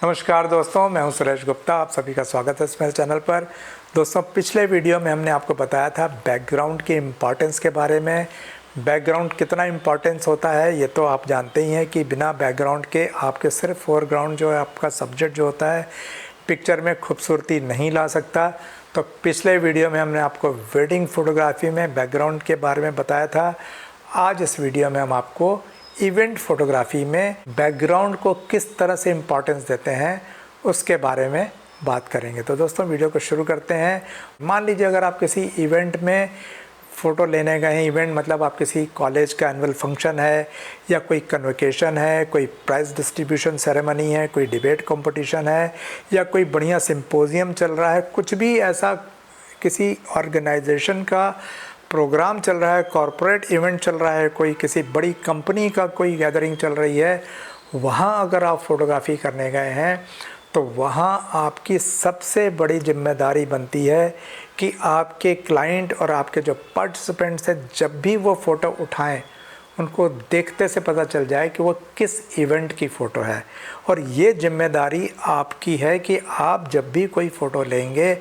नमस्कार दोस्तों, मैं हूं सुरेश गुप्ता। आप सभी का स्वागत है इस मेरे चैनल पर। दोस्तों, पिछले वीडियो में हमने आपको बताया था बैकग्राउंड की इम्पॉर्टेंस के बारे में। बैकग्राउंड कितना इम्पॉर्टेंस होता है ये तो आप जानते ही हैं कि बिना बैकग्राउंड के आपके सिर्फ फोरग्राउंड जो है आपका सब्जेक्ट जो होता है पिक्चर में खूबसूरती नहीं ला सकता। तो पिछले वीडियो में हमने आपको वेडिंग फोटोग्राफी में बैकग्राउंड के बारे में बताया था। आज इस वीडियो में हम आपको इवेंट फोटोग्राफी में बैकग्राउंड को किस तरह से इम्पोर्टेंस देते हैं उसके बारे में बात करेंगे। तो दोस्तों, वीडियो को शुरू करते हैं। मान लीजिए अगर आप किसी इवेंट में फ़ोटो लेने गए हैं, इवेंट मतलब आप किसी कॉलेज का एनुअल फंक्शन है या कोई कन्वोकेशन है, कोई प्राइज़ डिस्ट्रीब्यूशन सेरेमनी है, कोई डिबेट कंपटीशन है या कोई बढ़िया सिंपोजियम चल रहा है, कुछ भी ऐसा किसी ऑर्गेनाइजेशन का प्रोग्राम चल रहा है, कॉरपोरेट इवेंट चल रहा है, कोई किसी बड़ी कंपनी का कोई गैदरिंग चल रही है, वहाँ अगर आप फोटोग्राफी करने गए हैं तो वहाँ आपकी सबसे बड़ी जिम्मेदारी बनती है कि आपके क्लाइंट और आपके जो पार्टिसिपेंट्स हैं जब भी वो फ़ोटो उठाएं उनको देखते से पता चल जाए कि वो किस इवेंट की फ़ोटो है। और ये जिम्मेदारी आपकी है कि आप जब भी कोई फ़ोटो लेंगे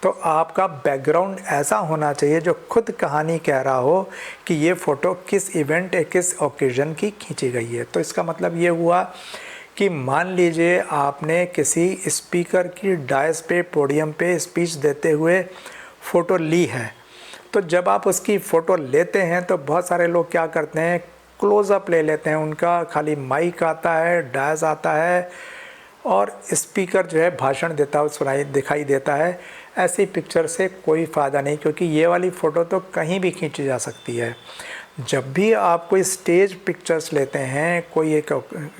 तो आपका बैकग्राउंड ऐसा होना चाहिए जो खुद कहानी कह रहा हो कि ये फ़ोटो किस इवेंट या किस ओकेज़न की खींची गई है। तो इसका मतलब ये हुआ कि मान लीजिए आपने किसी स्पीकर की डायस पे पोडियम पे स्पीच देते हुए फ़ोटो ली है, तो जब आप उसकी फ़ोटो लेते हैं तो बहुत सारे लोग क्या करते हैं, क्लोज़अप ले लेते हैं उनका। खाली माइक आता है, डायस आता है और स्पीकर जो है भाषण देता हुआ सुनाई दिखाई देता है। ऐसी पिक्चर से कोई फ़ायदा नहीं, क्योंकि ये वाली फ़ोटो तो कहीं भी खींची जा सकती है। जब भी आप कोई स्टेज पिक्चर्स लेते हैं, कोई एक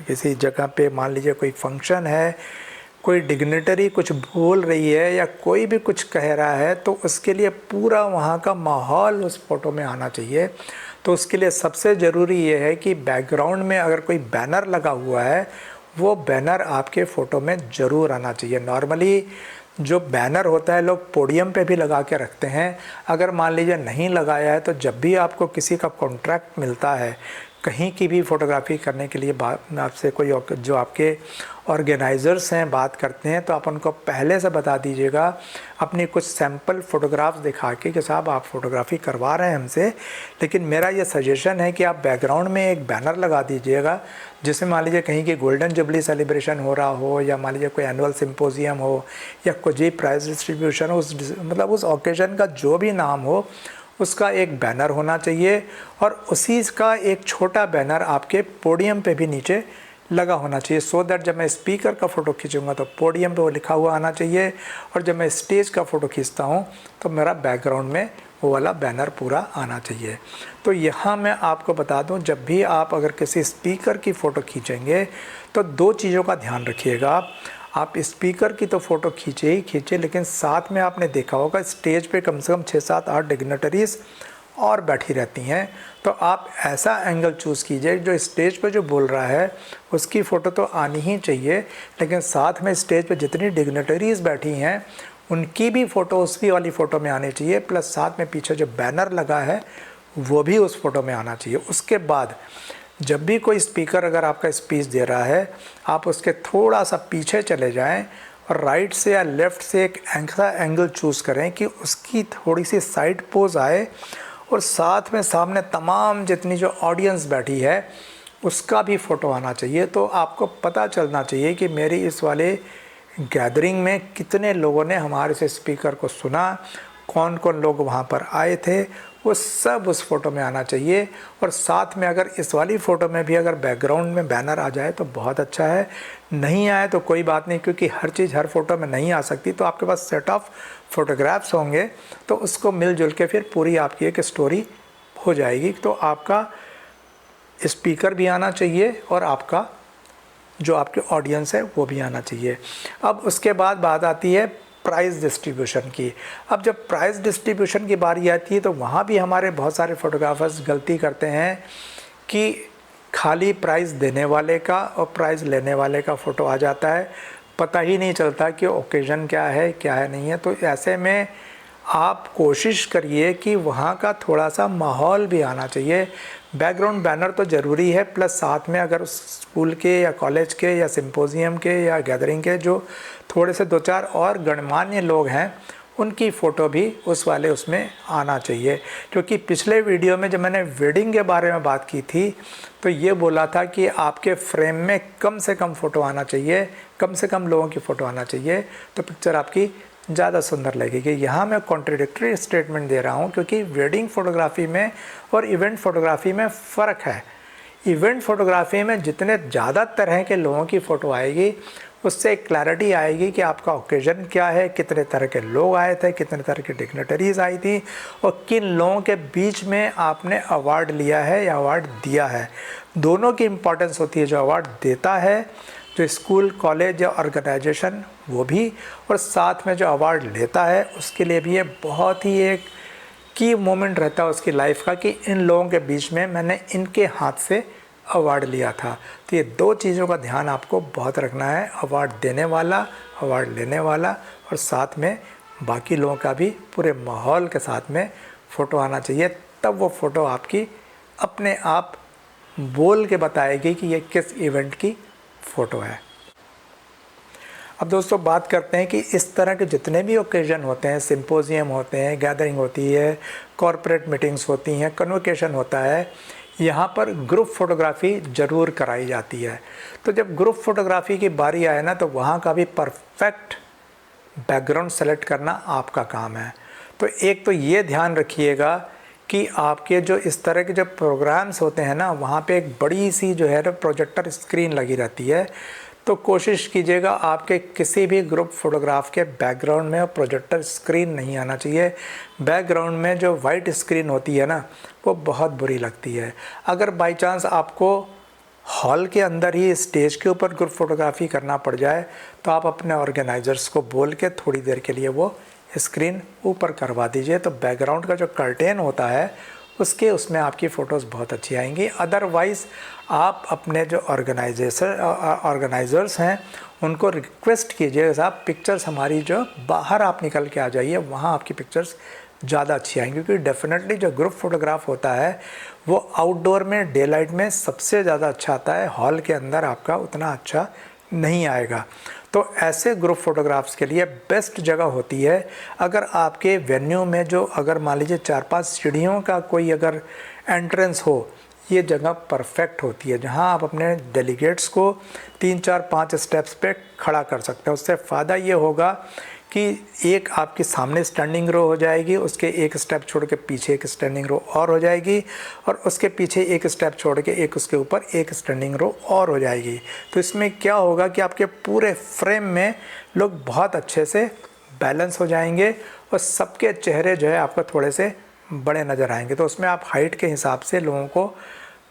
किसी जगह पे मान लीजिए कोई फंक्शन है, कोई डिग्निटरी कुछ बोल रही है या कोई भी कुछ कह रहा है, तो उसके लिए पूरा वहाँ का माहौल उस फ़ोटो में आना चाहिए। तो उसके लिए सबसे ज़रूरी ये है कि बैकग्राउंड में अगर कोई बैनर लगा हुआ है वो बैनर आपके फ़ोटो में ज़रूर आना चाहिए। नॉर्मली जो बैनर होता है लोग पोडियम पे भी लगा के रखते हैं। अगर मान लीजिए नहीं लगाया है तो जब भी आपको किसी का कॉन्ट्रैक्ट मिलता है कहीं की भी फ़ोटोग्राफी करने के लिए आपसे कोई जो आपके ऑर्गेनाइज़र्स हैं बात करते हैं, तो आप उनको पहले से बता दीजिएगा अपनी कुछ सैम्पल फ़ोटोग्राफ्स दिखा के कि साहब आप फ़ोटोग्राफी करवा रहे हैं हमसे, लेकिन मेरा ये सजेशन है कि आप बैकग्राउंड में एक बैनर लगा दीजिएगा जिसमें मान लीजिए कहीं की गोल्डन जुबली सेलिब्रेशन हो रहा हो या मान लीजिए कोई एनुअल सिंपोजियम हो या कुछ भी प्राइज़ डिस्ट्रीब्यूशन हो, उस ओकेज़न का जो भी नाम हो उसका एक बैनर होना चाहिए और उसी का एक छोटा बैनर आपके पोडियम पे भी नीचे लगा होना चाहिए, सो दैट जब मैं स्पीकर का फ़ोटो खींचूंगा तो पोडियम पे वो लिखा हुआ आना चाहिए और जब मैं स्टेज का फ़ोटो खींचता हूँ तो मेरा बैकग्राउंड में वो वाला बैनर पूरा आना चाहिए। तो यहाँ मैं आपको बता दूँ, जब भी आप अगर किसी स्पीकर की फ़ोटो खींचेंगे तो दो चीज़ों का ध्यान रखिएगा। आप स्पीकर की तो फ़ोटो खींचे ही खींचे, लेकिन साथ में आपने देखा होगा स्टेज पे कम से कम 6, 7, 8 डिग्नेटरीज़ और बैठी रहती हैं। तो आप ऐसा एंगल चूज़ कीजिए जो स्टेज पे जो बोल रहा है उसकी फ़ोटो तो आनी ही चाहिए, लेकिन साथ में स्टेज पे जितनी डिग्नेटरीज़ बैठी हैं उनकी भी फ़ोटो उसी वाली फ़ोटो में आनी चाहिए, प्लस साथ में पीछे जो बैनर लगा है वो भी उस फ़ोटो में आना चाहिए। उसके बाद जब भी कोई स्पीकर अगर आपका स्पीच दे रहा है आप उसके थोड़ा सा पीछे चले जाएं और राइट से या लेफ़्ट से एक ऐसा एंगल चूज़ करें कि उसकी थोड़ी सी साइड पोज आए और साथ में सामने तमाम जितनी जो ऑडियंस बैठी है उसका भी फ़ोटो आना चाहिए। तो आपको पता चलना चाहिए कि मेरी इस वाले गैदरिंग में कितने लोगों ने हमारे से स्पीकर को सुना, कौन कौन लोग वहाँ पर आए थे, वो सब उस फ़ोटो में आना चाहिए। और साथ में अगर इस वाली फ़ोटो में भी अगर बैकग्राउंड में बैनर आ जाए तो बहुत अच्छा है, नहीं आए तो कोई बात नहीं, क्योंकि हर चीज़ हर फ़ोटो में नहीं आ सकती। तो आपके पास सेट ऑफ फ़ोटोग्राफ्स होंगे तो उसको मिलजुल के फिर पूरी आपकी एक स्टोरी हो जाएगी। तो आपका स्पीकर भी आना चाहिए और आपका जो आपके ऑडियंस है वो भी आना चाहिए। अब उसके बाद बात आती है प्राइज़ डिस्ट्रीब्यूशन की। अब जब प्राइज़ डिस्ट्रीब्यूशन की बारी आती है तो वहाँ भी हमारे बहुत सारे फ़ोटोग्राफर्स गलती करते हैं कि खाली प्राइज़ देने वाले का और प्राइज़ लेने वाले का फ़ोटो आ जाता है, पता ही नहीं चलता कि ओकेज़न क्या है नहीं है। तो ऐसे में आप कोशिश करिए कि वहाँ का थोड़ा सा माहौल भी आना चाहिए। बैकग्राउंड बैनर तो ज़रूरी है, प्लस साथ में अगर स्कूल के या कॉलेज के या सिंपोजियम के या गैदरिंग के जो थोड़े से 2-4 और गणमान्य लोग हैं उनकी फ़ोटो भी उस वाले उसमें आना चाहिए। क्योंकि पिछले वीडियो में जब मैंने वेडिंग के बारे में बात की थी तो ये बोला था कि आपके फ्रेम में कम से कम फ़ोटो आना चाहिए, कम से कम लोगों की फ़ोटो आना चाहिए, तो पिक्चर आपकी ज़्यादा सुंदर लगेगी। यहाँ मैं कॉन्ट्रडिक्टरी स्टेटमेंट दे रहा हूँ क्योंकि वेडिंग फ़ोटोग्राफी में और इवेंट फ़ोटोग्राफी में फ़र्क है। इवेंट फ़ोटोग्राफी में जितने ज़्यादा तरह के लोगों की फ़ोटो आएगी उससे एक क्लैरिटी आएगी कि आपका ओकेजन क्या है, कितने तरह के लोग आए थे, कितने तरह की डिग्नेटरीज़ आई थी और किन लोगों के बीच में आपने अवार्ड लिया है या अवार्ड दिया है। दोनों की इम्पोर्टेंस होती है, जो अवार्ड देता है, जो स्कूल कॉलेज या ऑर्गेनाइजेशन वो भी, और साथ में जो अवार्ड लेता है उसके लिए भी ये बहुत ही एक की मोमेंट रहता है उसकी लाइफ का कि इन लोगों के बीच में मैंने इनके हाथ से अवार्ड लिया था। तो ये 2 चीज़ों का ध्यान आपको बहुत रखना है, अवार्ड देने वाला, अवार्ड लेने वाला, और साथ में बाकी लोगों का भी पूरे माहौल के साथ में फ़ोटो आना चाहिए। तब वो फ़ोटो आपकी अपने आप बोल के बताएगी कि ये किस इवेंट की फ़ोटो है। अब दोस्तों बात करते हैं कि इस तरह के जितने भी ओकेजन होते हैं, सिंपोजियम होते हैं, गैदरिंग होती है, कॉरपोरेट मीटिंग्स होती हैं, कन्वोकेशन होता है, यहाँ पर ग्रुप फ़ोटोग्राफ़ी ज़रूर कराई जाती है। तो जब ग्रुप फ़ोटोग्राफ़ी की बारी आए ना तो वहाँ का भी परफेक्ट बैकग्राउंड सेलेक्ट करना आपका काम है। तो एक तो ये ध्यान रखिएगा कि आपके जो इस तरह के जो प्रोग्राम्स होते हैं ना वहाँ पे एक बड़ी सी जो है प्रोजेक्टर स्क्रीन लगी रहती है। तो कोशिश कीजिएगा आपके किसी भी ग्रुप फोटोग्राफ के बैकग्राउंड में प्रोजेक्टर स्क्रीन नहीं आना चाहिए। बैकग्राउंड में जो वाइट स्क्रीन होती है ना वो बहुत बुरी लगती है। अगर बाय चांस आपको हॉल के अंदर ही स्टेज के ऊपर ग्रुप फोटोग्राफी करना पड़ जाए तो आप अपने ऑर्गेनाइजर्स को बोल के थोड़ी देर के लिए वो स्क्रीन ऊपर करवा दीजिए, तो बैकग्राउंड का जो कर्टेन होता है उसमें आपकी फ़ोटोज़ बहुत अच्छी आएंगी। अदरवाइज़ आप अपने जो ऑर्गेनाइज़र्स हैं उनको रिक्वेस्ट कीजिए साहब पिक्चर्स हमारी जो बाहर आप निकल के आ जाइए, वहाँ आपकी पिक्चर्स ज़्यादा अच्छी आएंगी। क्योंकि डेफिनेटली जो ग्रुप फोटोग्राफ होता है वो आउटडोर में डे लाइट में सबसे ज़्यादा अच्छा आता है, हॉल के अंदर आपका उतना अच्छा नहीं आएगा। तो ऐसे ग्रुप फोटोग्राफ्स के लिए बेस्ट जगह होती है अगर आपके वेन्यू में जो अगर मान लीजिए 4-5 सीढ़ियों का कोई अगर एंट्रेंस हो, ये जगह परफेक्ट होती है जहां आप अपने डेलीगेट्स को 3-4-5 स्टेप्स पे खड़ा कर सकते हैं। उससे फ़ायदा ये होगा कि एक आपके सामने स्टैंडिंग रो हो जाएगी, उसके एक स्टेप छोड़ के पीछे एक स्टैंडिंग रो और हो जाएगी, और उसके पीछे एक स्टेप छोड़ के एक उसके ऊपर एक स्टैंडिंग रो और हो जाएगी। तो इसमें क्या होगा कि आपके पूरे फ्रेम में लोग बहुत अच्छे से बैलेंस हो जाएंगे और सबके चेहरे जो है आपको थोड़े से बड़े नज़र आएंगे। तो उसमें आप हाइट के हिसाब से लोगों को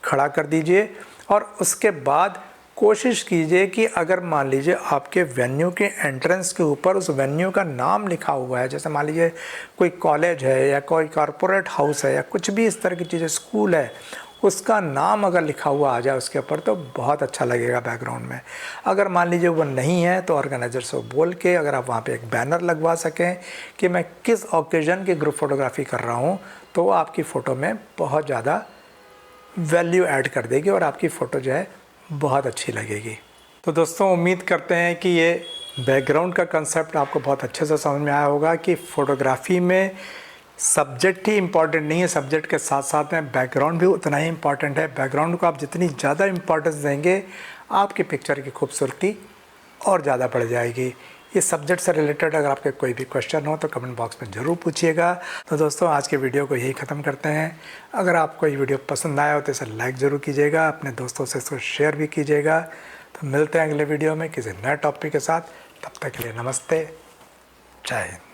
खड़ा कर दीजिए और उसके बाद कोशिश कीजिए कि अगर मान लीजिए आपके वेन्यू के एंट्रेंस के ऊपर उस वेन्यू का नाम लिखा हुआ है, जैसे मान लीजिए कोई कॉलेज है या कोई कॉरपोरेट हाउस है या कुछ भी इस तरह की चीज़ें, स्कूल है, उसका नाम अगर लिखा हुआ आ जाए उसके ऊपर तो बहुत अच्छा लगेगा बैकग्राउंड में। अगर मान लीजिए वो नहीं है तो ऑर्गेनाइजर से बोल के अगर आप वहाँ पे एक बैनर लगवा सकें कि मैं किस ओकेजन की ग्रुप फोटोग्राफी कर रहा हूँ, तो वो आपकी फ़ोटो में बहुत ज़्यादा वैल्यू ऐड कर देगी और आपकी फ़ोटो जो है बहुत अच्छी लगेगी। तो दोस्तों उम्मीद करते हैं कि ये बैकग्राउंड का कंसेप्ट आपको बहुत अच्छे से समझ में आया होगा कि फ़ोटोग्राफ़ी में सब्जेक्ट ही इम्पॉर्टेंट नहीं है, सब्जेक्ट के साथ साथ में बैकग्राउंड भी उतना ही इम्पॉर्टेंट है। बैकग्राउंड को आप जितनी ज़्यादा इम्पॉर्टेंस देंगे आपकी पिक्चर की खूबसूरती और ज़्यादा बढ़ जाएगी। इस सब्जेक्ट से रिलेटेड अगर आपके कोई भी क्वेश्चन हो तो कमेंट बॉक्स में ज़रूर पूछिएगा। तो दोस्तों आज के वीडियो को यही ख़त्म करते हैं। अगर आपको ये वीडियो पसंद आया हो तो इसे लाइक ज़रूर कीजिएगा, अपने दोस्तों से इसको शेयर भी कीजिएगा। तो मिलते हैं अगले वीडियो में किसी नए टॉपिक के साथ। तब तक के लिए नमस्ते, जय हिंद।